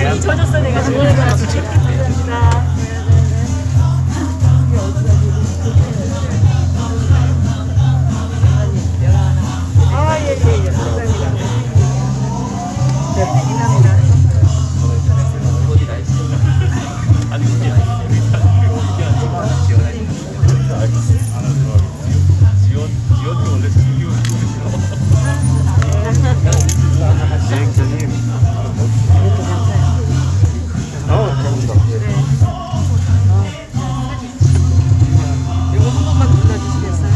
손이 젖었어 내가 지금. 감사합니다. 아, 예, 예, 예. 감사합니다. 네, 감사합니다. 이거 한 번만 눌러주시겠어요?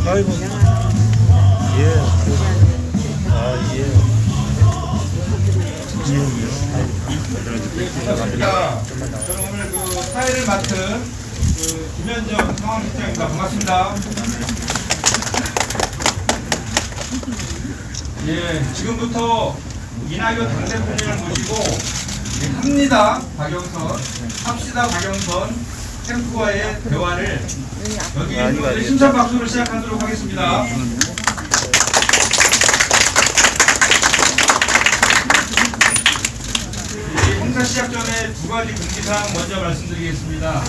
아이고. 예. 아, 예. 반갑습니다. 저는 오늘 그 사회를 맡은 그 김현정 상황실장입니다. 반갑습니다. 예, 지금부터 이낙연 당대표님을 모시고 합니다 박영선, 합시다 박영선 캠프와의 대화를 여기 심사 박수로 시작하도록 하겠습니다. 행사 시작 전에 두 가지 금기사항 먼저 말씀드리겠습니다.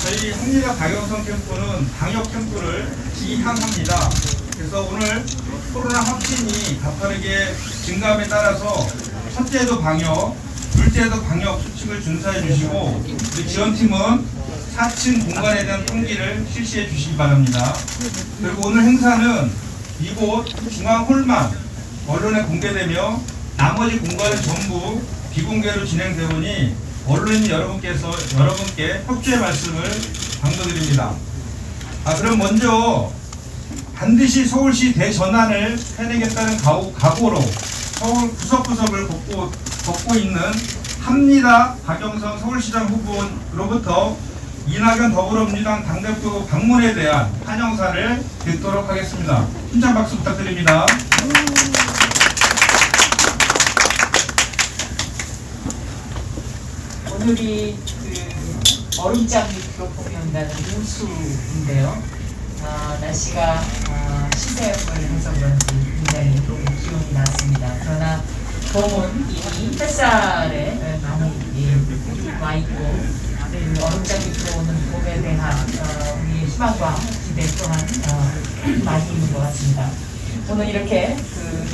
저희 합리가 박영선 캠프는 방역 캠프를 지향합니다. 그래서 오늘 코로나 확진이 가파르게 증가함에 따라서 첫째도 방역, 둘째도 방역 수칙을 준수해 주시고 우리 지원팀은 4층 공간에 대한 통기를 실시해 주시기 바랍니다. 그리고 오늘 행사는 이곳 중앙홀만 언론에 공개되며 나머지 공간은 전부 비공개로 진행되오니 언론인 여러분께 협조의 말씀을 강조드립니다. 그럼 먼저 반드시 서울시 대전환을 해내겠다는 각오로 서울 구석구석을 걷고 있는 합니다 박영선 서울시장 후보로부터 이낙연 더불어민주당 당대표 방문에 대한 환영사를 듣도록 하겠습니다. 힘찬 박수 부탁드립니다. 오늘이 얼음장 밑으로 봄이 온다는 인수인데요. 날씨가 시세역을 해서 그런지 굉장히 기온이 낮습니다. 그러나 봄은 이미 햇살에 많이 와 있고 얼음장 밑으로 오는 봄에 대한 우리의 희망과 기대 또한 많이 있는 것 같습니다. 오늘 이렇게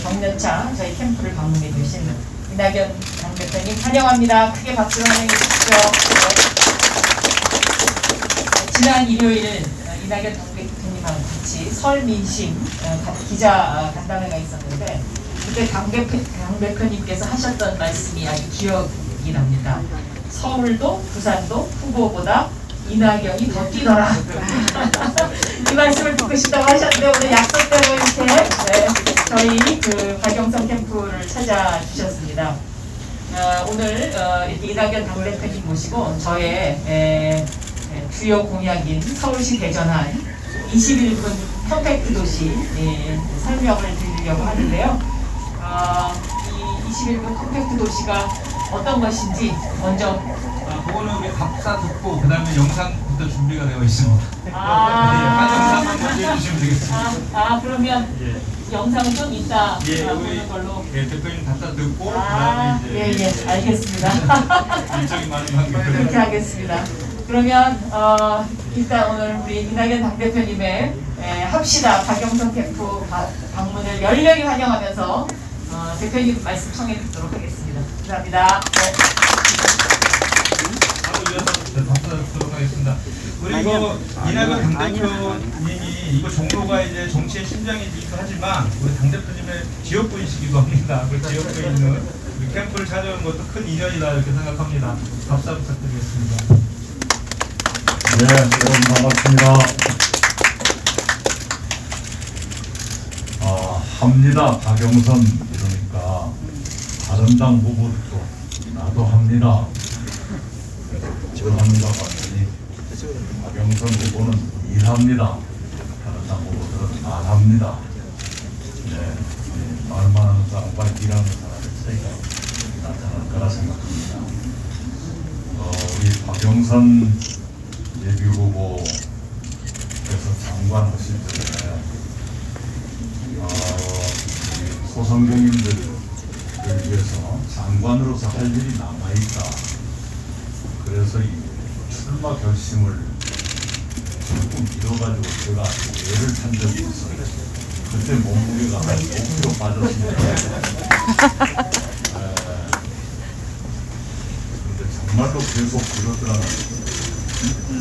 경년차 저희 캠프를 방문해 주신 이낙연 당대표님 환영합니다. 크게 박수로 환영해 주십시오. 지난 일요일 이낙연 당대표님하고 같이 설 민심 기자 간담회가 있었는데 그때 당대표님께서 하셨던 말씀이 아주 기억이 납니다. 서울도 부산도 후보보다 이낙연이 더 뛰더라. 이 말씀을 듣고 싶다고 하셨는데 오늘 약속대로 이렇게 저희 박영선 캠프를 찾아주셨습니다. 오늘 이렇게 이낙연 당대표님 모시고 저의 주요 공약인 서울시 대전환 21분 퍼펙트 도시 설명을 드리려고 하는데요. 이 21분 퍼펙트 도시가 어떤 것인지 먼저 그거는 우리 각사 듣고 그 다음에 영상부터 준비가 되어 있습니다. 영상만 먼저 해주시면 되겠습니다. 그러면 영상은 좀 이따 우리 보는 걸로. 대표님 갖다 듣고 그 다음에 이제 알겠습니다. 일정이 많은 관계로 그렇게 하겠습니다. 그러면 일단 오늘 우리 이낙연 당대표님의 합시다 박영선 캠프 방문을 열렬히 환영하면서 대표님 말씀 청해 듣도록 하겠습니다. 감사합니다. 바로 이어서 답변하도록 하겠습니다. 우리 이거 이낙연 당대표님이 이거 정도가 이제 정치의 심장이기도 하지만 우리 당대표님의 지역구이시기도 합니다. 그 지역구에 있는 우리 캠프를 찾아오는 것도 큰 인연이다 이렇게 생각합니다. 박수 부탁드리겠습니다. 네, 여러분 반갑습니다. 합니다. 박영선 이러니까 다른 당 후보도 나도 합니다. 합니다. 봤더니 박영선 후보는 일합니다. 다른 당 후보들은 안 합니다. 네, 말만 하는 사람과 일하는 사람의 차이가 나타날 거라 생각합니다. 우리 박영선 예비후보께서 장관 하실 때 소상공인들을 위해서 장관으로서 할 일이 남아있다. 그래서 이 출마 결심을 조금 미뤄가지고 제가 애를 탄 적이 있어요. 그때 몸무게가 한 5kg 빠졌습니다. 근데 정말로 계속 그러더라고요.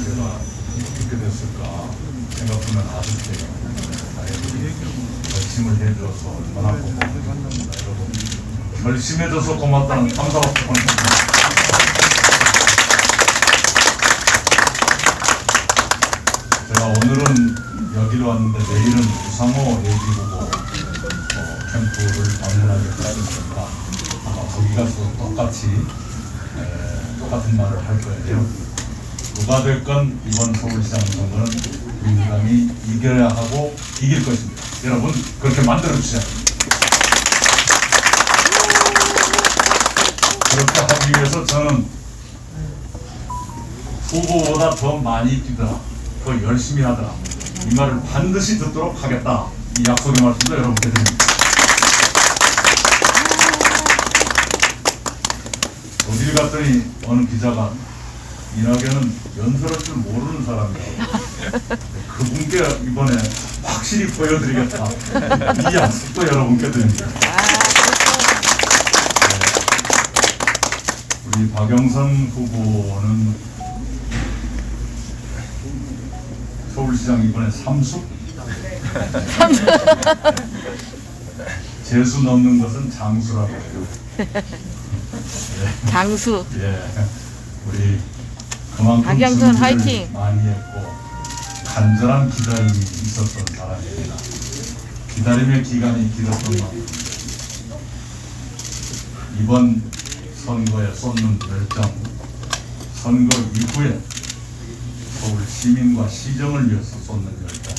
제가 어떻게 됐을까 생각하면 아쉽게요. 결심을 해줘서 얼마나 고맙습니다. 여러분 결심해줘서 고맙다는 감사와 고맙습니다. 제가 오늘은 여기로 왔는데 내일은 우상호 예비후보 캠프를 방문하게 됐습니다. 아마 거기 가서 똑같은 말을 할 거예요. 누가 됐건 이번 서울시장 선거는 민주당이 이겨야 하고 이길 것입니다. 여러분 그렇게 만들어주세요. 그렇게 하기 위해서 저는 후보보다 더 많이 뛰더라, 더 열심히 하더라, 이 말을 반드시 듣도록 하겠다, 이 약속의 말씀도 여러분께 드립니다. 어딜 갔더니 어느 기자가 이낙연은 연설할 줄 모르는 사람이라고. 그분께 이번에 확실히 보여드리겠다, 이 약속도 여러분께 드립니다. 우리 박영선 후보는 서울시장 이번에 3수? 재수 넘는 것은 장수라고 해요. 장수. 예, 우리 그만큼 박영선 준비를 화이팅! 많이 했고 간절한 기다림이 있었던 사람입니다. 기다림의 기간이 길었던 만큼 이번 선거에 쏟는 열정, 선거 이후에 서울 시민과 시정을 위해서 쏟는 열정,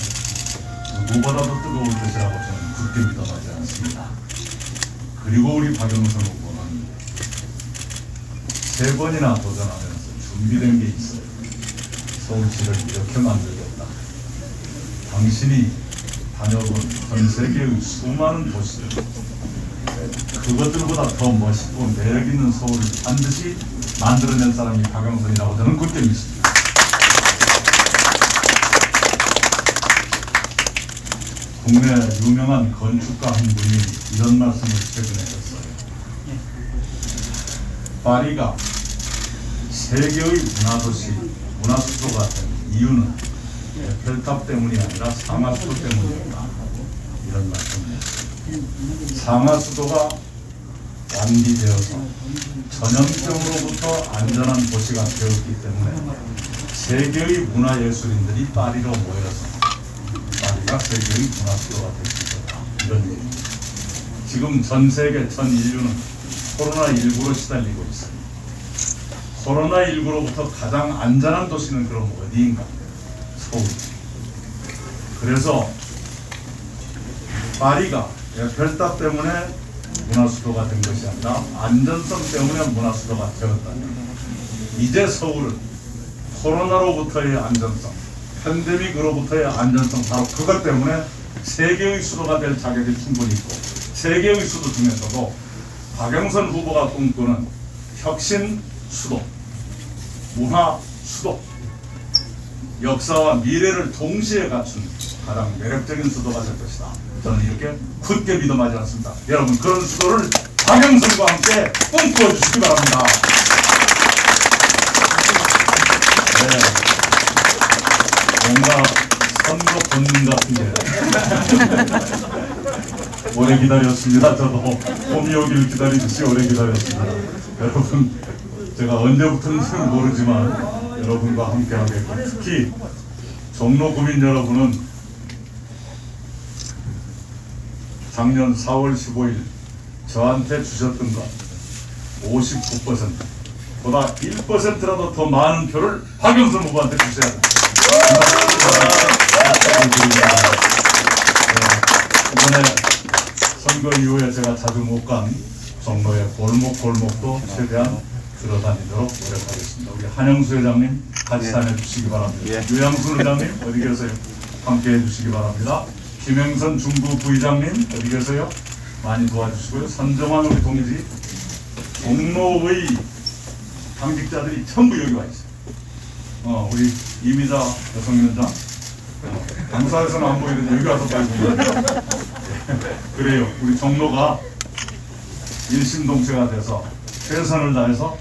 누구보다도 뜨거울 것이라고 저는 굳게 믿어하지 않습니다. 그리고 우리 박영선 후보는 3번이나 도전하면서 준비된 게 있어요. 서울시를 이렇게 만들겠다. 당신이 다녀본 전 세계의 수많은 도시들, 그것들보다 더 멋있고 매력있는 서울을 반드시 만들어낸 사람이 박영선이라고 저는 굳게 믿습니다. 국내 유명한 건축가 한 분이 이런 말씀을 최근에 했어요. 파리가 세계의 문화도시, 문화수도가 된 이유는 에펠탑 때문이 아니라 상하수도 때문이다. 이런 말씀을 했어요. 상하수도가 완비되어서 전염병으로부터 안전한 도시가 되었기 때문에 세계의 문화예술인들이 파리로 모여서 파리가 세계의 문화수도가 될 수 있었다. 이런 얘기입니다. 지금 전 세계, 전 인류는 코로나19로 시달리고 있습니다. 코로나19로부터 가장 안전한 도시는 그럼 어디인가? 서울. 그래서 파리가 에펠탑 때문에 문화수도가 된 것이 아니라 안전성 때문에 문화수도가 되었다면, 이제 서울은 코로나로부터의 안전성, 팬데믹으로부터의 안전성, 바로 그것 때문에 세계의 수도가 될 자격이 충분히 있고, 세계의 수도 중에서도 박영선 후보가 꿈꾸는 혁신 수도, 문화 수도, 역사와 미래를 동시에 갖춘 가장 매력적인 수도가 될 것이다. 저는 이렇게 굳게 믿어하지 않습니다. 여러분, 그런 수도를 박영선과 함께 꿈꾸어 주시기 바랍니다. 네. 뭔가 선거 본능 같은데 오래 기다렸습니다. 저도 봄이 오기를 기다리듯이 오래 기다렸습니다. 여러분, 제가 언제부터인지는 모르지만 여러분과 함께 하겠고, 특히 종로 구민 여러분은 작년 4월 15일 저한테 주셨던 것 59%보다 1%라도 더 많은 표를 박영선 후보한테 주셔야 됩니다. 이번에 선거 이후에 제가 자주 못 간 종로의 골목골목도 최대한 들어다니도록 노력하겠습니다. 우리 한영수 회장님 같이 다녀주시기 바랍니다. 유양순 회장님 어디 계세요? 함께 해주시기 바랍니다. 김행선 중부 부의장님 어디 계세요? 많이 도와주시고요. 선정환 우리 동지, 종로의 당직자들이 전부 여기 와 있어요. 우리 이미자 여성위원장, 당사에서는 안 보이는데 여기 와서 빨리 보이네요. 그래요. 우리 종로가 일심동체가 돼서 최선을 다해서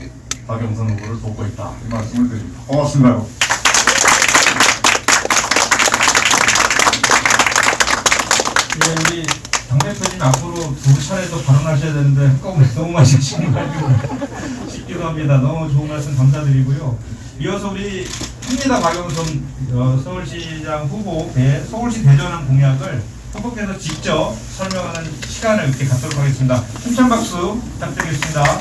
박영선 후보를 돕고 있다. 이 말씀을 드립니다. 고맙습니다. 예, 우리 당대표님 앞으로 두 차례 더 발언하셔야 되는데 한꺼번에 너무 많이 하시고 싶기도 합니다. 너무 좋은 말씀 감사드리고요. 이어서 우리 합니다 박영선 서울시장 후보의 서울시 대전환 공약을 후보께서 직접 설명하는 시간을 이렇게 갖도록 하겠습니다. 힘찬 박수 부탁드리겠습니다.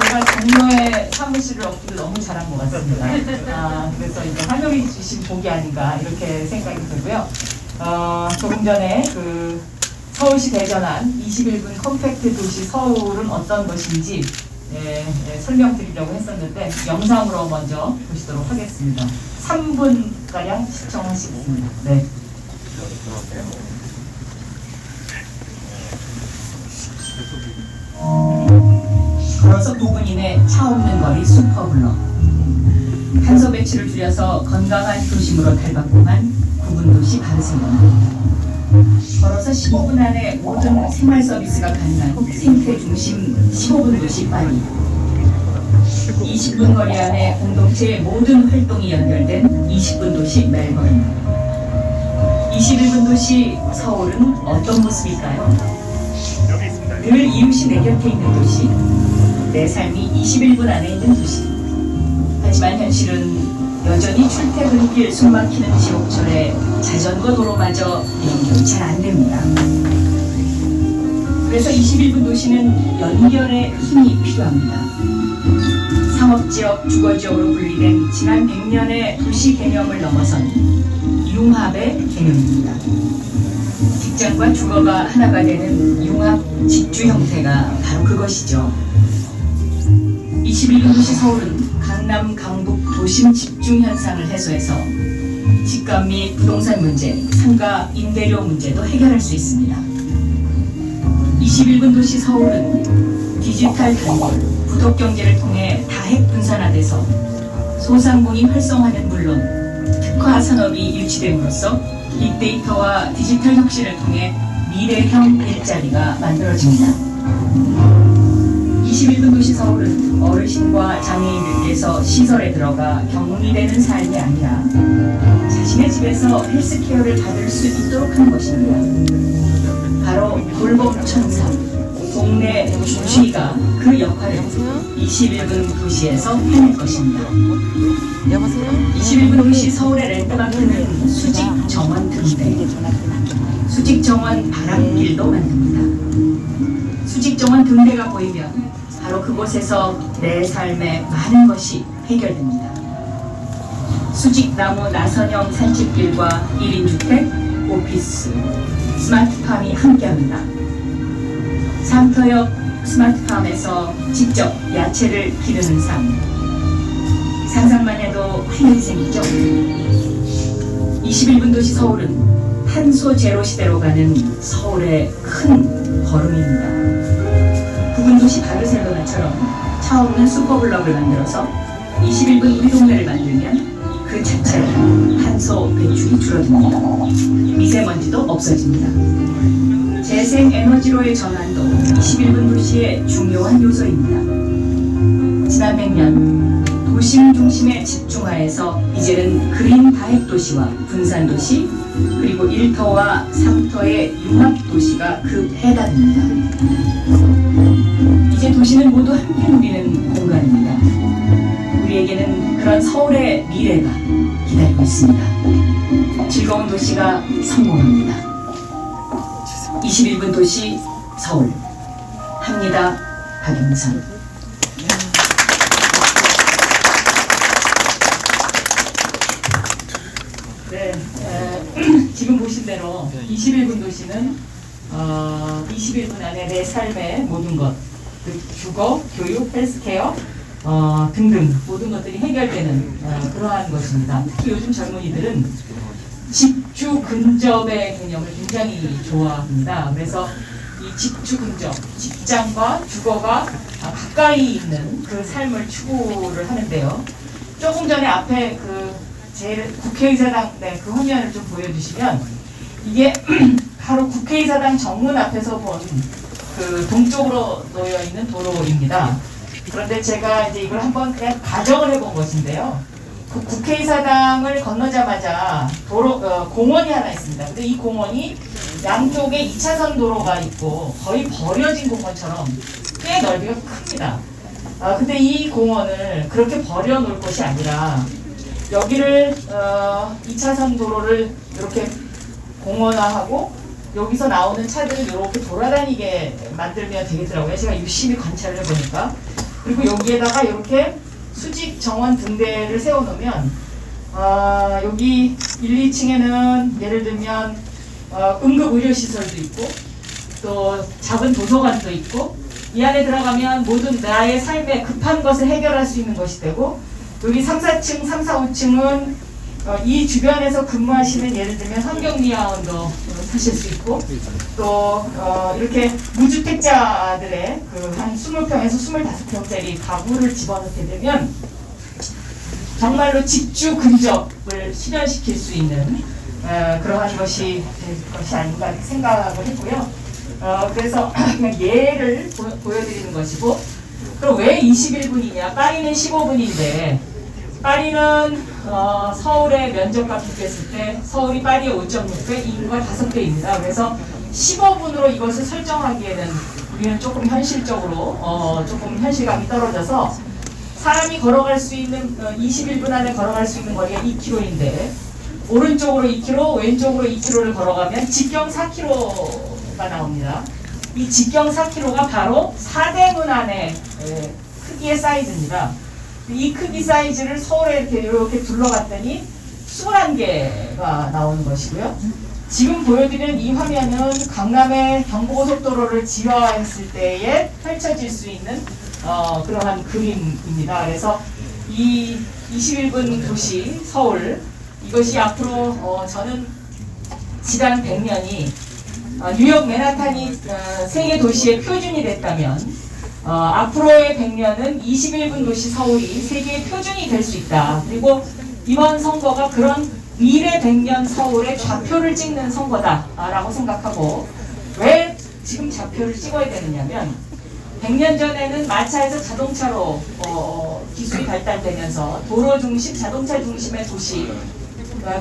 제가 종로에 사무실을 얻기를 너무 잘한 것 같습니다. 그래서 이제 환영해 주신 복이 아닌가 이렇게 생각이 들고요. 조금 전에 그 서울시 대전환 21분 컴팩트 도시 서울은 어떤 것인지 설명드리려고 했었는데 영상으로 먼저 보시도록 하겠습니다. 3분가량 시청하시겠습니다. 네. 걸어서 9분 이내 차 없는 거리 슈퍼블럭. 탄소 배출을 줄여서 건강한 도심으로 탈바꿈한 9분 도시 바르셀로나. 걸어서 15분 안에 모든 생활 서비스가 가능한 생태 중심 15분 도시 파리. 20분 거리 안에 공동체의 모든 활동이 연결된 20분 도시 멜버른. 21분 도시 서울은 어떤 모습일까요? 늘 이웃이 내 곁에 있는 도시, 내 삶이 21분 안에 있는 도시. 하지만 현실은 여전히 출퇴근길 숨막히는 지옥철에 자전거 도로마저 연결이 잘 안 됩니다. 그래서 21분 도시는 연결에 힘이 필요합니다. 상업지역, 주거지역으로 분리된 지난 100년의 도시 개념을 넘어선 융합의 개념입니다. 직장과 주거가 하나가 되는 융합 직주 형태가 바로 그것이죠. 21분 도시 서울은 강남, 강북 도심 집중 현상을 해소해서 집값 및 부동산 문제, 상가 임대료 문제도 해결할 수 있습니다. 21분 도시 서울은 디지털 단골, 구독 경제를 통해 다핵 분산화돼서 소상공인 활성화는 물론 특화 산업이 유치됨으로써 빅데이터와 디지털 혁신을 통해 미래형 일자리가 만들어집니다. 21분 도시 서울은 어르신과 장애인들께서 시설에 들어가 격리되는 삶이 아니라 자신의 집에서 헬스케어를 받을 수 있도록 하는 것입니다. 바로 돌봄 천사, 동네 주치의가 그 역할을 21분 도시에서 해낼 것입니다. 여보세요? 21분 도시 서울의 랜드마크는 수직 정원 등대, 수직 정원 바람길도 만듭니다. 수직 정원 등대가 보이면 바로 그곳에서 내 삶의 많은 것이 해결됩니다. 수직 나무 나선형 산책길과 1인 주택, 오피스, 스마트팜이 함께합니다. 상터역 스마트팜에서 직접 야채를 기르는 삶. 상상만 해도 활력이 생기죠. 21분 도시 서울은 탄소 제로 시대로 가는 서울의 큰 걸음입니다. 부근 도시 바르셀로나처럼 차 없는 슈퍼블럭을 만들어서 21분 우리 동네를 만들면 그 자체로 탄소 배출이 줄어듭니다. 미세먼지도 없어집니다. 재생 에너지로의 전환도 21분 도시의 중요한 요소입니다. 지난 100년 도심 중심의 집중화에서 이제는 그린 다핵 도시와 분산 도시 그리고 1터와 3터의 융합 도시가 해당됩니다. 이제 도시는 모두 함께 누리는 공간입니다. 우리에게는 그런 서울의 미래가 기다리고 있습니다. 즐거운 도시가 성공합니다. 21분 도시 서울 합니다. 박영선. 네, 지금 보신 대로 21분 도시는 21분 안에 내 삶의 모든 것, 주거, 교육, 헬스케어 등등 모든 것들이 해결되는 그러한 것입니다. 특히 요즘 젊은이들은 집주 근접의 개념을 굉장히 좋아합니다. 그래서 이 집주 근접, 직장과 주거가 가까이 있는 그 삶을 추구를 하는데요. 조금 전에 앞에 제 국회의사당 그 화면을 좀 보여주시면 이게 바로 국회의사당 정문 앞에서 본 그 동쪽으로 놓여 있는 도로입니다. 그런데 제가 이제 이걸 한번 그냥 가정을 해본 것인데요. 그 국회의사당을 건너자마자 공원이 하나 있습니다. 근데 이 공원이 양쪽에 2차선 도로가 있고 거의 버려진 공원처럼 꽤 넓이가 큽니다. 근데 이 공원을 그렇게 버려놓을 것이 아니라 여기를 2차선 도로를 이렇게 공원화하고 여기서 나오는 차들을 이렇게 돌아다니게 만들면 되겠더라고요. 제가 유심히 관찰을 해보니까. 그리고 여기에다가 이렇게 수직 정원 등대를 세워놓으면 여기 1, 2층에는 예를 들면 응급의료시설도 있고 또 작은 도서관도 있고 이 안에 들어가면 모든 나의 삶에 급한 것을 해결할 수 있는 것이 되고 여기 3, 4층, 3, 4, 5층은 이 주변에서 근무하시는 예를 들면 환경미화원도 사실 수 있고 또 이렇게 무주택자들의 한 20평에서 25평짜리 가구를 집어넣게 되면 정말로 집주 근접을 실현시킬 수 있는 그러한 것이 될 것이 아닌가 생각을 했고요. 그래서 그냥 예를 보여드리는 것이고 그럼 왜 21분이냐? 파리는 15분인데 파리는 서울의 면적과 비교했을 때 서울이 파리의 5.6배, 인구가 5배입니다. 그래서 15분으로 이것을 설정하기에는 우리는 조금 현실적으로 조금 현실감이 떨어져서 사람이 걸어갈 수 있는 21분 안에 걸어갈 수 있는 거리가 2km인데 오른쪽으로 2km, 왼쪽으로 2km를 걸어가면 직경 4km가 나옵니다. 이 직경 4km가 바로 사대문 안의 크기의 사이즈입니다. 이 크기 사이즈를 서울에 이렇게 둘러봤더니 21개가 나오는 것이고요. 지금 보여드리는 이 화면은 강남의 경부고속도로를 지화했을 때에 펼쳐질 수 있는 그러한 그림입니다. 그래서 이 21분 도시 서울, 이것이 앞으로 저는 지난 100년이 뉴욕 맨하탄이 세계 도시의 표준이 됐다면 앞으로의 100년은 21분 도시 서울이 세계의 표준이 될 수 있다. 그리고 이번 선거가 그런 미래 100년 서울의 좌표를 찍는 선거다라고 생각하고, 왜 지금 좌표를 찍어야 되느냐면 100년 전에는 마차에서 자동차로 기술이 발달되면서 도로 중심, 자동차 중심의 도시,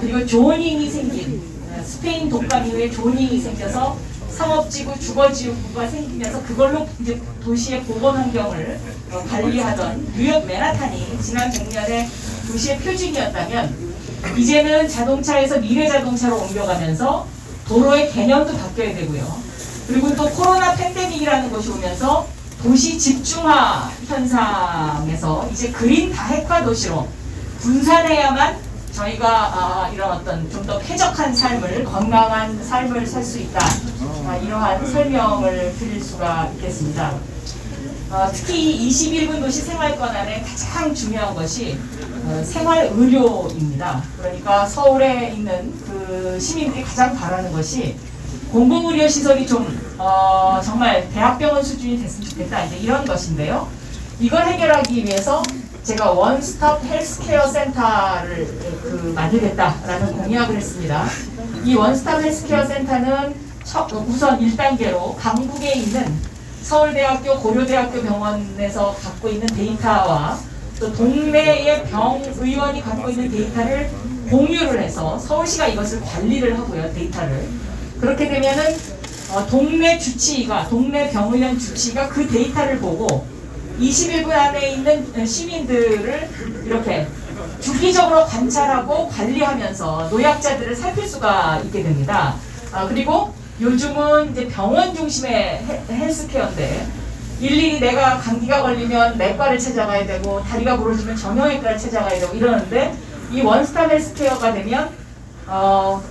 그리고 조닝이 생긴 스페인 독감 이후에 조닝이 생겨서 상업지구, 주거지구가 생기면서 그걸로 이제 도시의 보건 환경을 관리하던 뉴욕 맨하탄이 지난 100년의 도시의 표준이었다면, 이제는 자동차에서 미래 자동차로 옮겨가면서 도로의 개념도 바뀌어야 되고요. 그리고 또 코로나 팬데믹이라는 것이 오면서 도시 집중화 현상에서 이제 그린 다핵화 도시로 분산해야만 저희가 이런 어떤 좀 더 쾌적한 삶을, 건강한 삶을 살 수 있다. 이러한 설명을 드릴 수가 있겠습니다. 특히 21분 도시 생활권 안에 가장 중요한 것이 생활의료입니다. 그러니까 서울에 있는 그 시민들이 가장 바라는 것이 공공의료 시설이 좀 정말 대학병원 수준이 됐으면 좋겠다, 이제 이런 것인데요. 이걸 해결하기 위해서 제가 원스톱 헬스케어 센터를 만들겠다라는 공약을 했습니다. 이 원스톱 헬스케어 센터는 우선 1단계로 강북에 있는 서울대학교, 고려대학교 병원에서 갖고 있는 데이터와 또 동네의 병의원이 갖고 있는 데이터를 공유를 해서 서울시가 이것을 관리를 하고요, 데이터를. 그렇게 되면은 동네 주치의가, 동네 병의원 주치의가 그 데이터를 보고 21분 안에 있는 시민들을 이렇게 주기적으로 관찰하고 관리하면서 노약자들을 살필 수가 있게 됩니다. 그리고 요즘은 이제 병원 중심의 헬스케어인데 일일이 내가 감기가 걸리면 내과를 찾아가야 되고 다리가 부러지면 정형외과를 찾아가야 되고 이러는데, 이 원스톱 헬스케어가 되면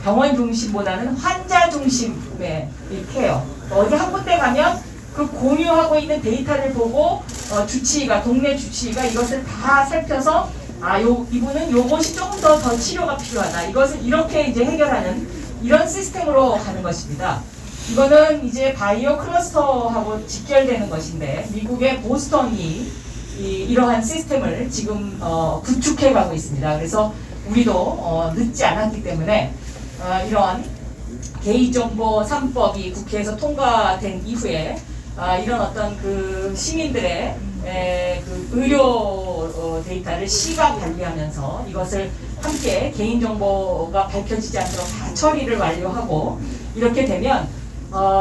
병원 중심보다는 환자 중심의 이 케어. 어디 한 군데 가면 그 공유하고 있는 데이터를 보고 주치의가, 동네 주치의가 이것을 다 살펴서 이분은 요것이 조금 더 치료가 필요하다. 이것을 이렇게 이제 해결하는 이런 시스템으로 가는 것입니다. 이거는 이제 바이오 클러스터하고 직결되는 것인데, 미국의 보스턴이 이러한 시스템을 지금 구축해 가고 있습니다. 그래서 우리도 늦지 않았기 때문에 이러한 개인정보 3법이 국회에서 통과된 이후에 이런 어떤 그 시민들의 그 의료 데이터를 시가 관리하면서 이것을 함께 개인정보가 밝혀지지 않도록 다 처리를 완료하고, 이렇게 되면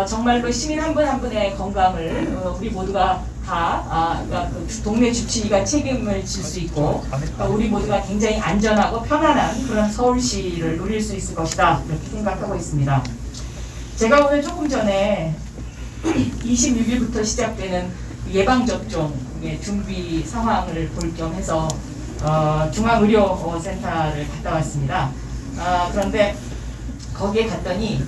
정말로 시민 한 분 한 분의 건강을 우리 모두가 다 그러니까 그 동네 주치의가 책임을 질 수 있고 우리 모두가 굉장히 안전하고 편안한 그런 서울시를 누릴 수 있을 것이다, 이렇게 생각하고 있습니다. 제가 오늘 조금 전에 26일부터 시작되는 예방접종의 준비 상황을 볼 겸 해서 중앙의료센터를 갔다 왔습니다. 그런데 거기에 갔더니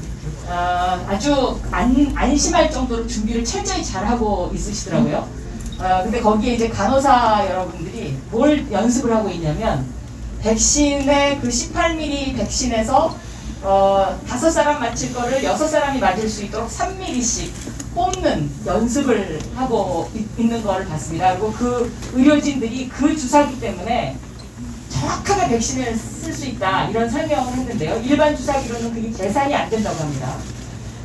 아주 안심할 정도로 준비를 철저히 잘하고 있으시더라고요. 근데 거기에 이제 간호사 여러분들이 뭘 연습을 하고 있냐면, 백신의 그 18mm 백신에서 5사람 맞힐 거를 6사람이 맞을 수 있도록 3mm씩 뽑는 연습을 하고 있는 걸 봤습니다. 그리고 그 의료진들이 그 주사기 때문에 정확하게 백신을 쓸 수 있다, 이런 설명을 했는데요. 일반 주사기로는 그게 계산이 안 된다고 합니다.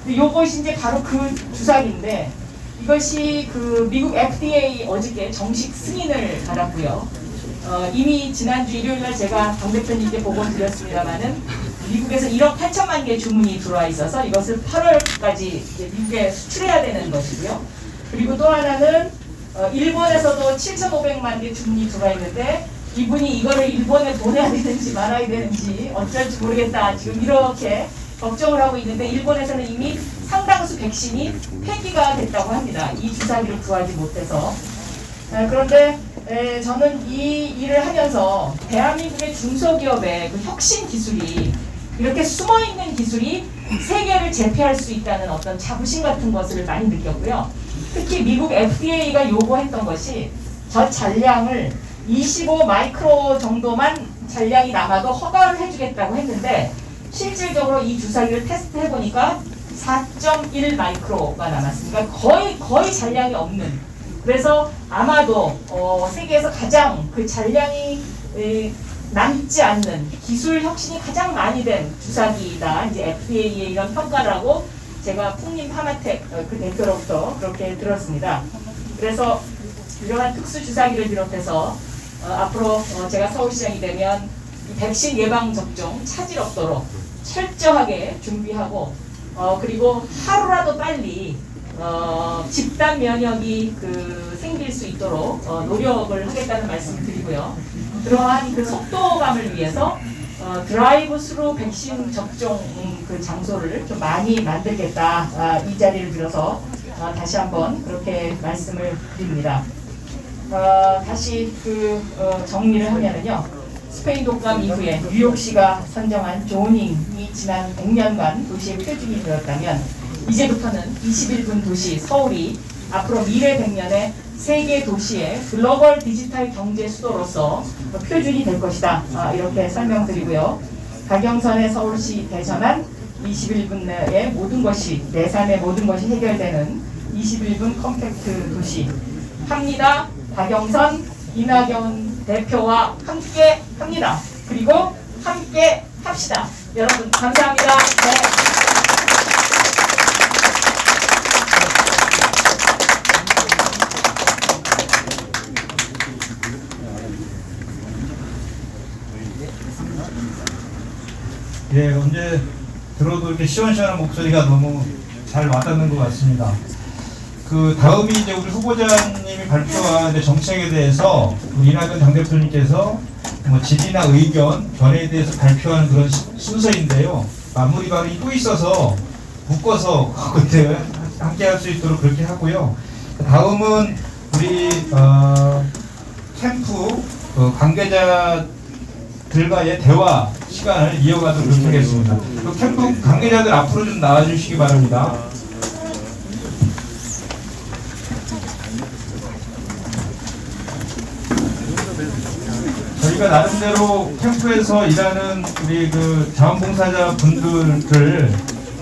이것이 이제 바로 그 주사기인데, 이것이 그 미국 FDA 어저께 정식 승인을 받았고요. 이미 지난주 일요일날 제가 강 대표님께 보고를 드렸습니다만은 미국에서 1억 8천만 개 주문이 들어와 있어서 이것을 8월까지 이제 미국에 수출해야 되는 것이고요. 그리고 또 하나는 일본에서도 7,500만 개 주문이 들어와 있는데 이분이 이거를 일본에 보내야 되는지 말아야 되는지 어쩔지 모르겠다 지금 이렇게 걱정을 하고 있는데 일본에서는 이미 상당수 백신이 폐기가 됐다고 합니다. 이 주사기를 구하지 못해서. 그런데 저는 이 일을 하면서 대한민국의 중소기업의 그 혁신 기술이 이렇게 숨어있는 기술이 세계를 제패할 수 있다는 어떤 자부심 같은 것을 많이 느꼈고요. 특히 미국 FDA가 요구했던 것이 저 잔량을 25 마이크로 정도만 잔량이 남아도 허가를 해주겠다고 했는데 실질적으로 이 주사기를 테스트해보니까 4.1 마이크로가 남았습니다. 거의 잔량이 없는. 그래서 아마도 세계에서 가장 그 잔량이 남지 않는 기술 혁신이 가장 많이 된 주사기이다. 이제 FDA의 이런 평가를 하고 제가 풍림 파마텍 그 대표로부터 그렇게 들었습니다. 그래서 이러한 특수 주사기를 비롯해서 앞으로 제가 서울시장이 되면 이 백신 예방 접종 차질 없도록 철저하게 준비하고 그리고 하루라도 빨리 집단 면역이 생길 수 있도록 노력을 하겠다는 말씀을 드리고요. 그러한 그 속도감을 위해서 드라이브 스루 백신 접종 그 장소를 좀 많이 만들겠다. 이 자리를 빌어서 다시 한번 그렇게 말씀을 드립니다. 다시 정리를 하면은요. 스페인 독감 이후에 뉴욕시가 선정한 조닝이 지난 100년간 도시의 표준이 되었다면 이제부터는 21분 도시 서울이 앞으로 미래 100년의 세계 도시의 글로벌 디지털 경제 수도로서 표준이 될 것이다. 이렇게 설명드리고요. 박영선의 서울시 대전한 21분 내에 모든 것이 내 삶의 모든 것이 해결되는 21분 컴팩트 도시 합니다. 박영선, 이낙연 대표와 함께 합니다. 그리고 함께 합시다. 여러분 감사합니다. 네. 예, 언제 들어도 이렇게 시원시원한 목소리가 너무 잘 와닿는 것 같습니다. 다음이 이제 우리 후보자님이 발표한 정책에 대해서 이낙연 당대표님께서 질의나 의견, 견해에 대해서 발표하는 그런 순서인데요. 마무리 발언이 또 있어서 묶어서 그때 함께 할 수 있도록 그렇게 하고요. 다음은 우리 캠프 관계자들과의 대화 시간을 이어가도록 하겠습니다. 캠프 관계자들 앞으로 좀 나와주시기 바랍니다. 저희가 나름대로 캠프에서 일하는 우리 자원봉사자 분들을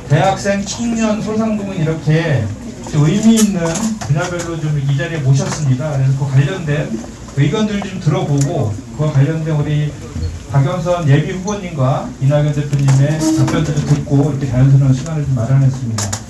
대학생, 청년, 소상공인 이렇게 의미 있는 분야별로 좀 이 자리에 모셨습니다. 그래서 그 관련된 의견들 좀 들어보고 그와 관련된 우리 박영선 예비 후보님과 이낙연 대표님의 답변들을 듣고 이렇게 자연스러운 시간을 좀 마련했습니다.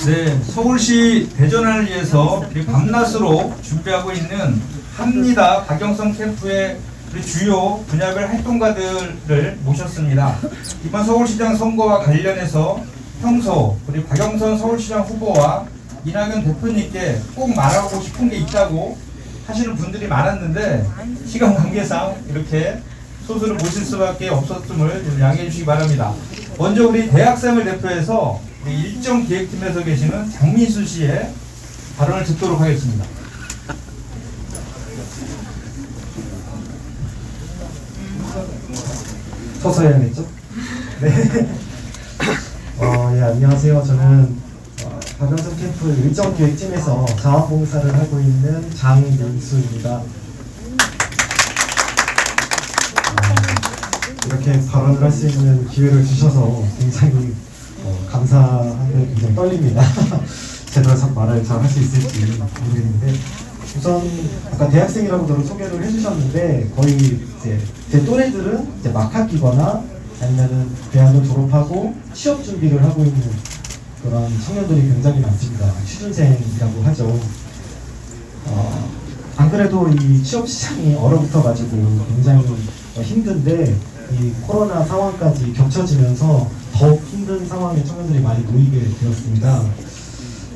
네, 서울시 대전을 위해서 밤낮으로 준비하고 있는 합니다 박영선 캠프의 주요 분야별 활동가들을 모셨습니다. 이번 서울시장 선거와 관련해서 평소 우리 박영선 서울시장 후보와 이낙연 대표님께 꼭 말하고 싶은 게 있다고 하시는 분들이 많았는데 시간 관계상 이렇게 소수를 모실 수밖에 없었음을 좀 양해해 주시기 바랍니다. 먼저 우리 대학생을 대표해서 일정 기획팀에서 계시는 장민수 씨의 발언을 듣도록 하겠습니다. 서서 해야겠죠? 네. 예, 안녕하세요. 저는 박영선 캠프 일정 기획팀에서 자원봉사를 하고 있는 장민수입니다. 이렇게 발언을 할 수 있는 기회를 주셔서 굉장히 감사한데 굉장히 떨립니다. 제대로 말을 잘 할 수 있을지 모르겠는데 우선 아까 대학생이라고 저를 소개를 해주셨는데 거의 이제 제 또래들은 이제 막 학기거나 아니면은 대학을 졸업하고 취업 준비를 하고 있는 그런 청년들이 굉장히 많습니다. 취준생이라고 하죠. 안 그래도 이 취업 시장이 얼어붙어가지고 굉장히 힘든데 이 코로나 상황까지 겹쳐지면서 더욱 힘든 상황에 청년들이 많이 놓이게 되었습니다.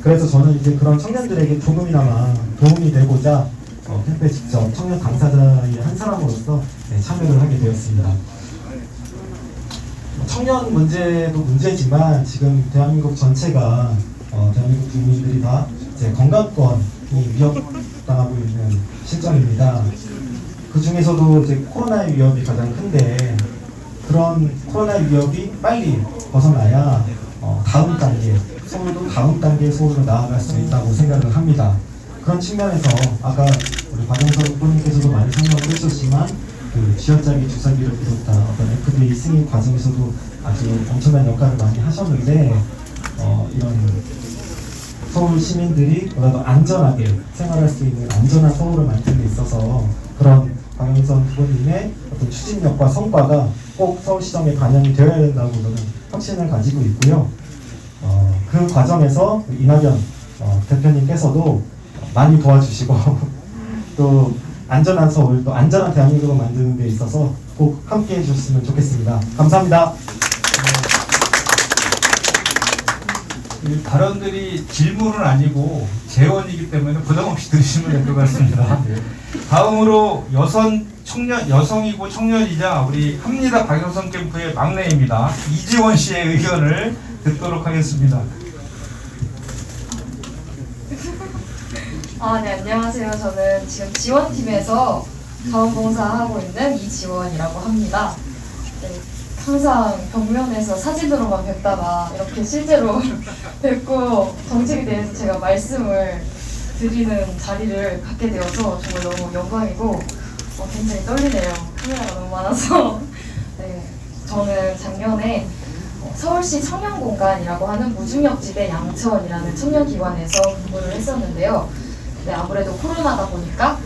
그래서 저는 이제 그런 청년들에게 조금이나마 도움이 되고자 캠프에 직접 청년 당사자의 한 사람으로서 참여를 하게 되었습니다. 청년 문제도 문제지만 지금 대한민국 전체가 대한민국 국민들이 다 이제 건강권이 위협당하고 있는 실정입니다. 그 중에서도 이제 코로나의 위협이 가장 큰데 그런 코로나의 위협이 빨리 벗어나야 다음 단계, 서울도 다음 단계의 서울로 나아갈 수 있다고 생각을 합니다. 그런 측면에서 아까 우리 박영선 후보님께서도 많이 설명을 해주셨지만 그 쥐어짜기 주사기를 비롯한 어떤 FDA 승인 과정에서도 아주 엄청난 역할을 많이 하셨는데 이런 서울 시민들이 보다도 안전하게 생활할 수 있는 안전한 서울을 만드는 데 있어서 그런 박영선 후보님의 어떤 추진력과 성과가 꼭 서울시정에 반영이 되어야 된다고 저는 확신을 가지고 있고요. 그 과정에서 이낙연 대표님께서도 많이 도와주시고 또 안전한 서울, 또 안전한 대한민국을 만드는 데 있어서 꼭 함께 해주셨으면 좋겠습니다. 감사합니다. 이 발언들이 질문은 아니고 재원이기 때문에 부담 없이 들으시면 될 것 같습니다. 다음으로 여성이고 청년이자 우리 합니다 박영선 캠프의 막내입니다. 이지원 씨의 의견을 듣도록 하겠습니다. 네, 안녕하세요. 저는 지금 지원팀에서 자원봉사하고 있는 이지원이라고 합니다. 네, 항상 벽면에서 사진으로만 뵙다가 이렇게 실제로 뵙고 정책에 대해서 제가 말씀을 드리는 자리를 갖게 되어서 정말 너무 영광이고 굉장히 떨리네요. 카메라가 너무 많아서. 네, 저는 작년에 서울시 청년공간이라고 하는 무중력지대 양천이라는 청년기관에서 근무를 했었는데요. 네, 아무래도 코로나다 보니까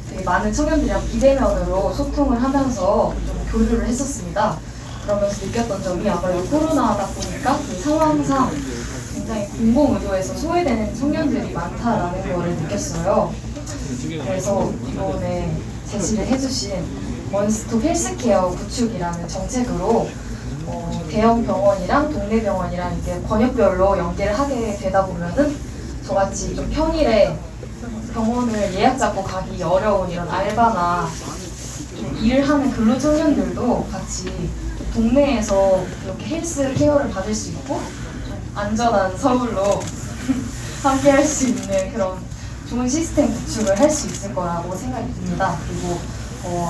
되게 많은 청년들이랑 비대면으로 소통을 하면서 좀 교류를 했었습니다. 그러면서 느꼈던 점이 아무래도 코로나다 보니까 그 상황상 굉장히 공공의료에서 소외되는 청년들이 많다라는 거를 느꼈어요. 그래서 이번에 제시를 해주신 원스톱 헬스케어 구축이라는 정책으로 대형 병원이랑 동네 병원이랑 이제 권역별로 연계를 하게 되다 보면은 저같이 좀 평일에 병원을 예약 잡고 가기 어려운 이런 알바나 좀 일을 하는 근로청년들도 같이 동네에서 이렇게 헬스 케어를 받을 수 있고 좀 안전한 서울로 함께 할 수 있는 그런 좋은 시스템 구축을 할 수 있을 거라고 생각이 듭니다. 그리고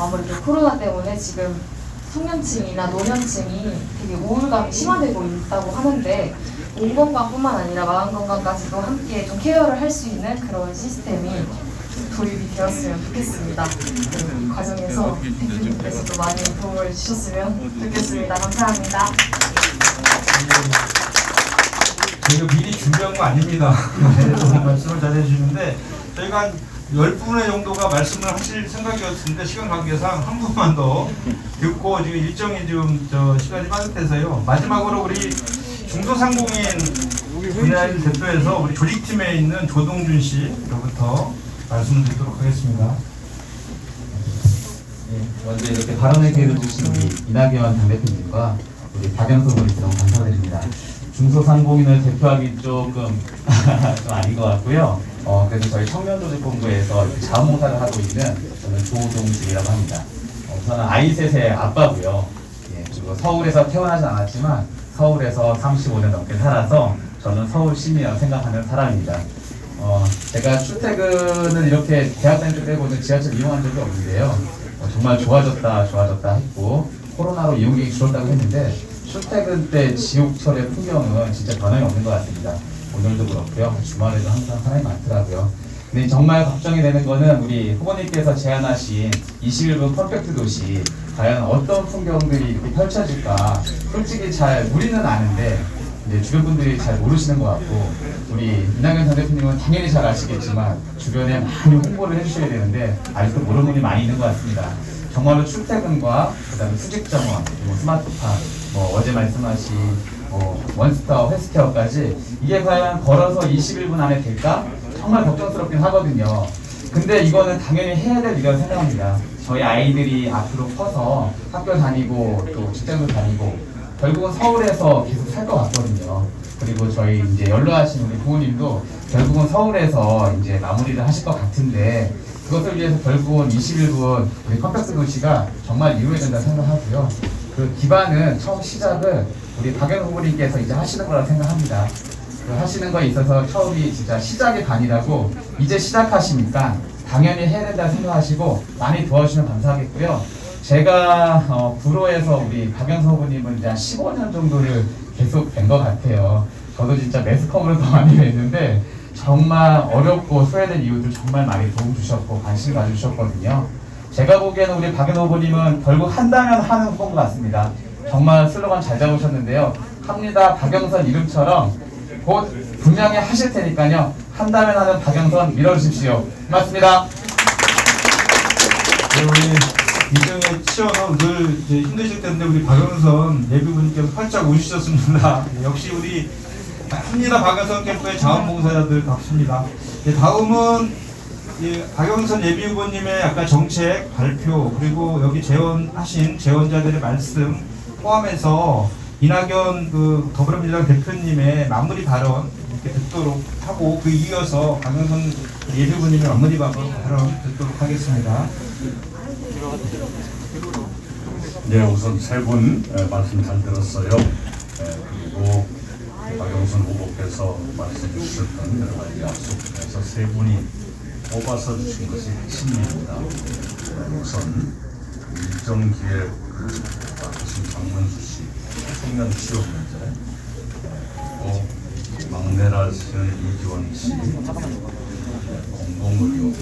아무래도 코로나 때문에 지금 청년층이나 노년층이 되게 우울감이 심화되고 있다고 하는데 몸 건강뿐만 아니라 마음 건강까지도 함께 좀 케어를 할 수 있는 그런 시스템이 도입이 되었으면 좋겠습니다. 이 과정에서 대표님께서도 많이 도움을 주셨으면 좋겠습니다. 감사합니다. 저희가 미리 준비한 거 아닙니다. 말씀을 잘 해주시는데 저희가 한 10분의 정도가 말씀을 하실 생각이었는데 시간 관계상 한 분만 더 듣고 지금 일정이 지금 시간이 빠듯해서요. 마지막으로 우리 중소상공인 분야를 대표해서 우리 조직팀에 있는 조동준 씨로부터 말씀을 드리도록 하겠습니다. 먼저 이렇게 발언을 기회를 주신 우리 이낙연 당대표님과 우리 박영선 의원님 너무 감사드립니다. 중소상공인을 대표하기 조금 좀 아닌 것 같고요. 그래서 저희 청년조직본부에서 자원봉사를 하고 있는 저는 조동준이라고 합니다. 저는 아이 셋의 아빠고요. 그리고 서울에서 태어나진 않았지만 서울에서 35년 넘게 살아서 저는 서울 시민이라고 생각하는 사람입니다. 제가 출퇴근을 이렇게 대학 다닐 때 빼고는 지하철 이용한 적이 없는데요. 정말 좋아졌다 했고 코로나로 이용객이 줄었다고 했는데 출퇴근 때 지옥철의 풍경은 진짜 변함이 없는 것 같습니다. 오늘도 그렇고요. 주말에도 항상 사람이 많더라고요. 근데 정말 걱정이 되는 거는 우리 후보님께서 제안하신 21분 퍼펙트 도시 과연 어떤 풍경들이 이렇게 펼쳐질까 솔직히 잘 우리는 아는데 이제 주변 분들이 잘 모르시는 것 같고 우리 이낙연 전 대표님은 당연히 잘 아시겠지만 주변에 많이 홍보를 해주셔야 되는데 아직도 모르는 분이 많이 있는 것 같습니다. 정말로 출퇴근과 그다음에 수직 정원, 스마트팜, 어제 말씀하신 원스톱 헬스케어까지 이게 과연 걸어서 21분 안에 될까? 정말 걱정스럽긴 하거든요. 근데 이거는 당연히 해야 될 일이라고 생각합니다. 저희 아이들이 앞으로 커서 학교 다니고 또 직장도 다니고 결국은 서울에서 계속 살 것 같거든요. 그리고 저희 이제 연로하신 우리 부모님도 결국은 서울에서 이제 마무리를 하실 것 같은데 그것을 위해서 결국은 21분 우리 컴팩트 도시가 정말 이루어야 된다고 생각하고요. 그 기반은 처음 시작을 우리 박영 후보님께서 이제 하시는 거라고 생각합니다. 그 하시는 거에 있어서 처음이 진짜 시작이 반이라고 이제 시작하시니까 당연히 해야 된다 생각하시고 많이 도와주시면 감사하겠고요. 제가 구로에서 우리 박영선 후보님은 이제 한 15년 정도를 계속 뵌 것 같아요. 저도 진짜 매스컴으로 더 많이 뵀는데 정말 어렵고 소외된 이유들 정말 많이 도움 주셨고 관심 가져주셨거든요. 제가 보기에는 우리 박영선 후보님은 결국 한다면 하는 후보인 것 같습니다. 정말 슬로건 잘 잡으셨는데요. 합니다 박영선 이름처럼 곧 분명히 하실 테니까요. 한다면 하는 박영선 밀어주십시오. 고맙습니다. 네, 우리 이정에 치여서 늘 이제 힘드실 텐데 우리 박영선 예비군님께서 활짝 웃으셨습니다. 네, 역시 우리 합니다 박영선 캠프의 자원봉사자들 같습니다. 네, 다음은 박영선 예비후보님의 아까 정책 발표 그리고 여기 재원하신 재원자들의 말씀 포함해서 이낙연 그 더불어민주당 대표님의 마무리 발언 이렇게 듣도록 하고 그 이어서 박영선 예비후보님의 마무리 발언 듣도록 하겠습니다. 네, 우선 세 분 말씀 잘 들었어요. 그리고 박영선 후보께서 말씀 주셨던 여러 가지 약속 중에서 세 분이 뽑아서 주신 것이 핵심입니다. 우선 일정기획 맡으신 장문수 씨, 청년 취업 문제, 또 막내라시는 이지원 씨, 공공의료,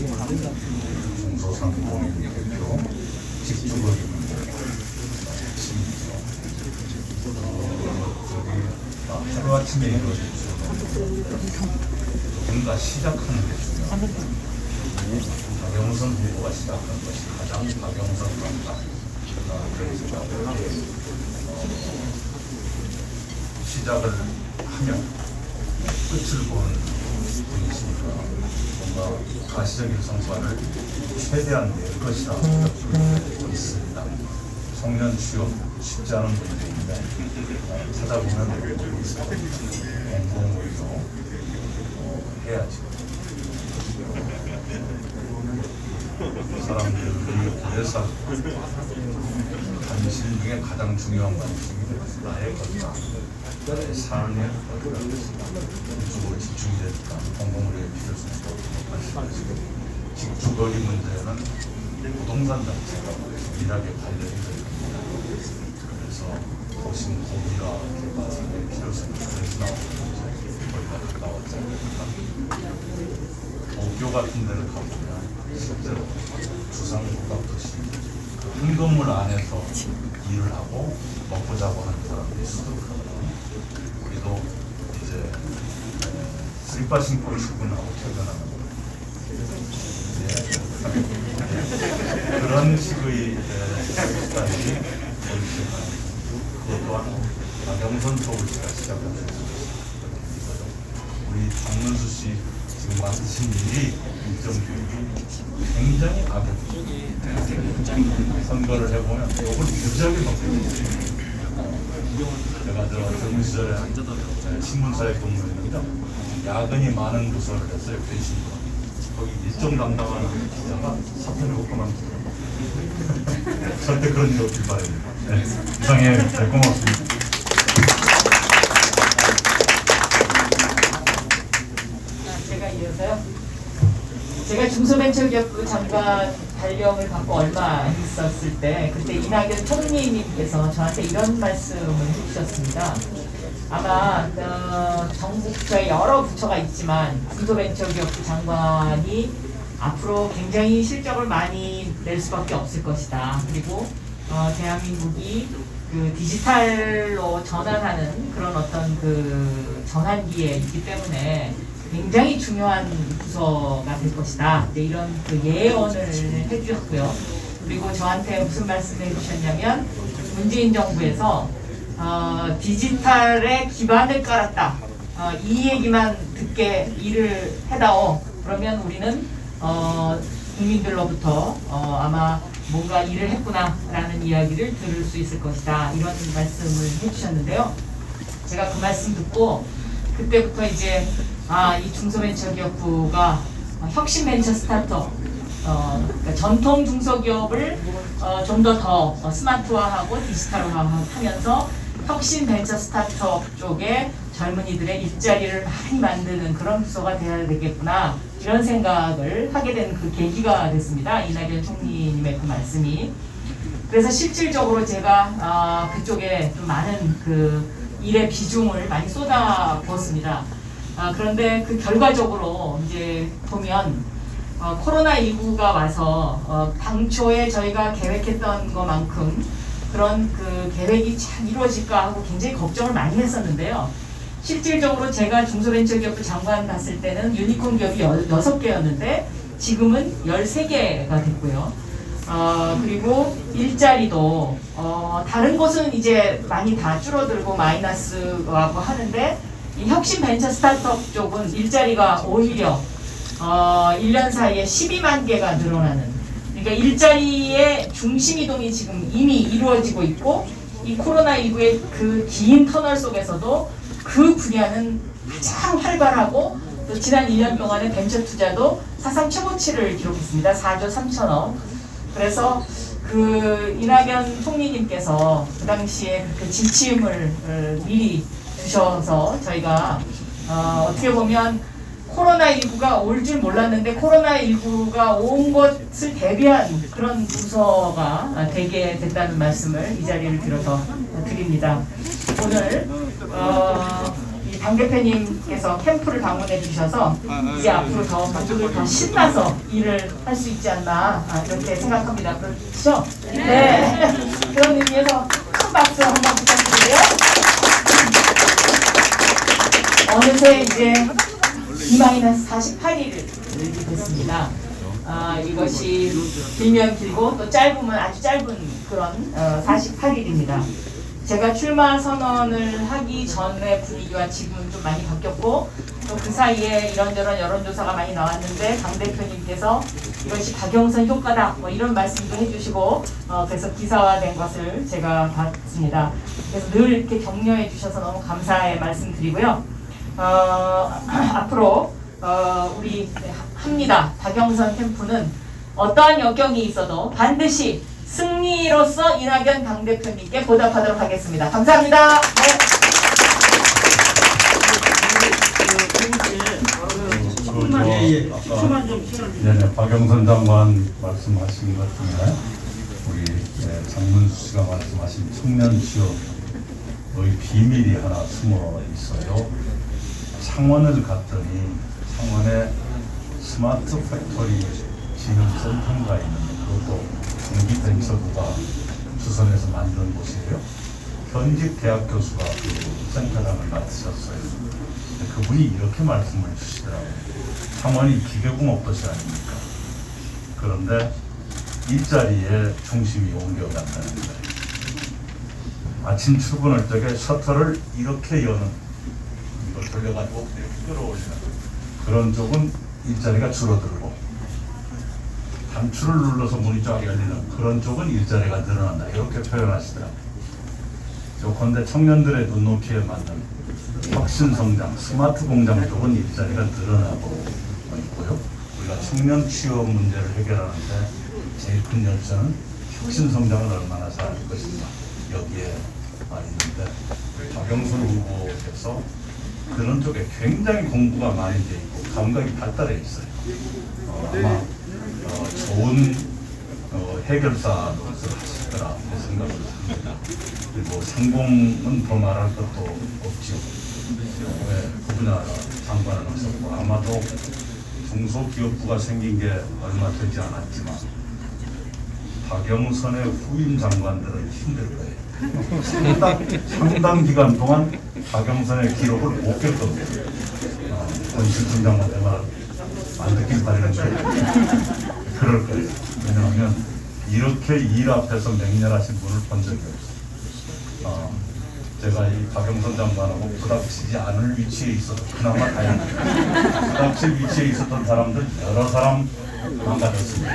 중소상공인 대표, 직주거리 문제, 핵심이죠. 하루아침에 이루어지죠. 뭔가 시작하는 게 중요합니다. 박영선 후보가 시작한 것이 가장 박영선 같다. 그런 생각을 하고 시작을 하면 끝을 보는 분이시니까 뭔가 가시적인 성과를 최대한 낼 것이라 생각하고 있습니다. 청년 취업 쉽지 않은 문제인데 찾아보면 공공의료 해야죠. 사람들이 그래서 관심 중에 가장 중요한 관심이 나의 것이다. 나의 삶의 것이다. 이쪽으로 집중되니까 공공의료의 필요성도 말씀하시고 직주거리 문제는 부동산 자체가 밀하게 관련이 됩니다. 그래서 도심 고기화 개발의 필요성이 그래서 나오는 거기가 가까웠지 않습니까? 도쿄 같은 데를 가보면 실제로 주상복합도시 한 건물 안에서 일을 하고 먹고 자고 하는 사람들이 수두룩하거든요. 우리도 이제 슬리퍼 신고 출근하고 퇴근하는 그런 식의 스타일이 보이시나요? 그것 또한 박영선 서울시가 시작한 것이거든요. 우리 박문수 씨 지금 맡으신 일이 일정 교육이 굉장히 가볍죠. 선거를 해보면 요걸 무지하게 바뀌어요. 제가 젊은 시절에 신문사에 근무했는데 야근이 많은 부서를 했어요. 대신과 거기 일정 담당하는 기자가 사표를 못 그만두더라고요. 절대 그런 일 없길 바랍니다. 네, 이상해. 네, 고맙습니다. 제가 이어서요. 제가 중소벤처기업부 장관 발령을 받고 얼마 있었을 때 그때 이낙연 총리님께서 저한테 이런 말씀을 해주셨습니다. 아마 정부의 여러 부처가 있지만 중소벤처기업부 장관이 앞으로 굉장히 실적을 많이 낼 수밖에 없을 것이다. 그리고 대한민국이 그 디지털로 전환하는 그런 어떤 그 전환기에 있기 때문에 굉장히 중요한 부서가 될 것이다. 이런 그 예언을 해주셨고요. 그리고 저한테 무슨 말씀을 해주셨냐면 문재인 정부에서 디지털에 기반을 깔았다. 이 얘기만 듣게 일을 해다오. 그러면 우리는 국민들로부터 아마 뭔가 일을 했구나라는 이야기를 들을 수 있을 것이다. 이런 말씀을 해주셨는데요. 제가 그 말씀 듣고 그때부터 이제 이 중소벤처기업부가 혁신 벤처 스타트업, 그러니까 전통 중소기업을 좀 더 스마트화하고 디지털화하면서 혁신 벤처 스타트업 쪽에 젊은이들의 일자리를 많이 만드는 그런 부서가 되어야 되겠구나, 이런 생각을 하게 된 그 계기가 됐습니다. 이낙연 총리님의 그 말씀이. 그래서 실질적으로 제가 그쪽에 좀 많은 그 일의 비중을 많이 쏟아부었습니다. 그런데 그 결과적으로 이제 보면 코로나19가 와서 당초에 저희가 계획했던 것만큼 그런 그 계획이 잘 이루어질까 하고 굉장히 걱정을 많이 했었는데요. 실질적으로 제가 중소벤처기업부 장관 갔을 때는 유니콘 기업이 6개였는데 지금은 13개가 됐고요. 그리고 일자리도 다른 곳은 이제 많이 다 줄어들고 마이너스라고 하는데 이 혁신 벤처 스타트업 쪽은 일자리가 오히려 1년 사이에 12만 개가 늘어나는, 그러니까 일자리의 중심 이동이 지금 이미 이루어지고 있고, 이 코로나19의 그 긴 터널 속에서도 그 분야는 가장 활발하고, 또 지난 1년 동안의 벤처 투자도 사상 최고치를 기록했습니다. 4조 3천억. 그래서 그 이낙연 총리님께서 그 당시에 그 지침을 미리 주셔서 저희가 어떻게 보면 코로나19가 올 줄 몰랐는데 코로나19가 온 것을 대비한 그런 부서가 되게 됐다는 말씀을 이 자리를 빌어서 드립니다. 오늘 이 당 대표님께서 캠프를 방문해 주셔서 이제 앞으로 더 모두들 더 신나서 일을 할 수 있지 않나 이렇게 생각합니다. 그렇죠? 네. 그런 의미에서 큰 박수 한번 부탁드리고요. 어느새 이제 D-48일이 됐습니다. 이것이 길면 길고 또 짧으면 아주 짧은 그런 48일입니다. 제가 출마 선언을 하기 전의 분위기와 지금은 좀 많이 바뀌었고, 또 그 사이에 이런저런 여론조사가 많이 나왔는데 당대표님께서 이것이 박영선 효과다 뭐 이런 말씀도 해주시고, 그래서 기사화된 것을 제가 봤습니다. 그래서 늘 이렇게 격려해 주셔서 너무 감사의 말씀 드리고요. 앞으로 우리 합니다. 박영선 캠프는 어떠한 역경이 있어도 반드시 승리로서 이낙연 당대표님께 보답하도록 하겠습니다. 감사합니다. 네, 박영선 장관 말씀하신 것 중에 우리 장문수 씨가 말씀하신 청년 취업의 비밀이 하나 숨어 있어요. 창원을 갔더니 창원에 스마트 팩토리 지능센터가 있는데 그것도 중기벤처부가 주선해서 만든 곳이에요. 현직 대학 교수가 그 센터장을 맡으셨어요. 그분이 이렇게 말씀을 주시더라고요. 창원이 기계공업 도시 아닙니까? 그런데 일자리에 중심이 옮겨간다는 거예요. 아침 출근할 적에 셔터를 이렇게 여는, 이걸 돌려가지고 이렇게 끌어올리는 그런 쪽은 일자리가 줄어들고, 단추를 눌러서 문이 쫙 열리는 그런 쪽은 일자리가 늘어난다, 이렇게 표현하시더라고요. 요컨대 청년들의 눈높이에 맞는 혁신성장, 스마트 공장 쪽은 일자리가 늘어나고 있고요. 우리가 청년 취업 문제를 해결하는데 제일 큰 열쇠는 혁신성장을 얼마나 잘할 것인가, 여기에 있는데 박영선 후보께서 그런 쪽에 굉장히 공부가 많이 돼 있고 감각이 발달해 있어요. 아마 좋은 해결사로 하실 거라 생각을 합니다. 그리고 상공은 더 말할 것도 없지요. 그 분야 장관을 하셨고, 아마도 중소기업부가 생긴 게 얼마 되지 않았지만 박영선의 후임 장관들은 힘들 거예요. 상당 기간 동안 박영선의 기록을 못 깰 겁니다. 권실중 장관 때만 안 듣길 바라는데 그럴 거예요. 왜냐하면 이렇게 일 앞에서 맹렬하신 분을 본 적이 없어요. 제가 이 박영선 장관하고 부닥치지 않을 위치에 있어서 그나마 다행입니다. 부닥칠 위치에 있었던 사람들 여러 사람 망가졌습니다.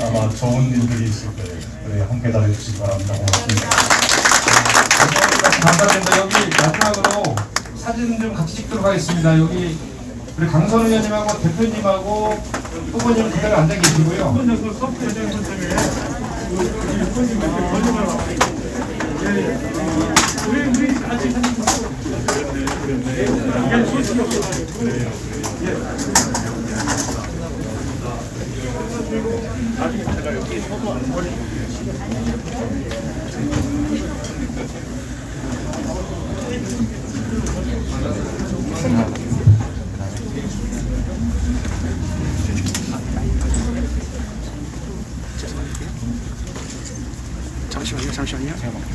아마 좋은 일들이 있을 거예요. 그래 함께 다녀주시기 바랍니다. 고맙습니다. 감사드립니다. 여기 마지막으로 사진 좀 같이 찍도록 하겠습니다. 여기 우리 강선 의원님하고 대표님하고 후보님 그대로 앉아 계시고요.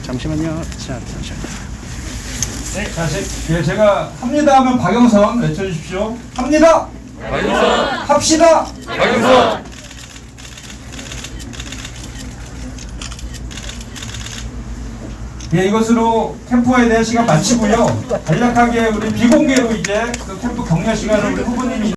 잠시만요. 자, 잠시만요. 네, 제가 합니다 하면 박영선 외쳐주십시오. 합니다. 박영선. 합시다. 박영선. 예, 이것으로 캠프에 대한 시간 마치고요. 간략하게 우리 비공개로 이제 그 캠프 격려 시간을 우리 후보님이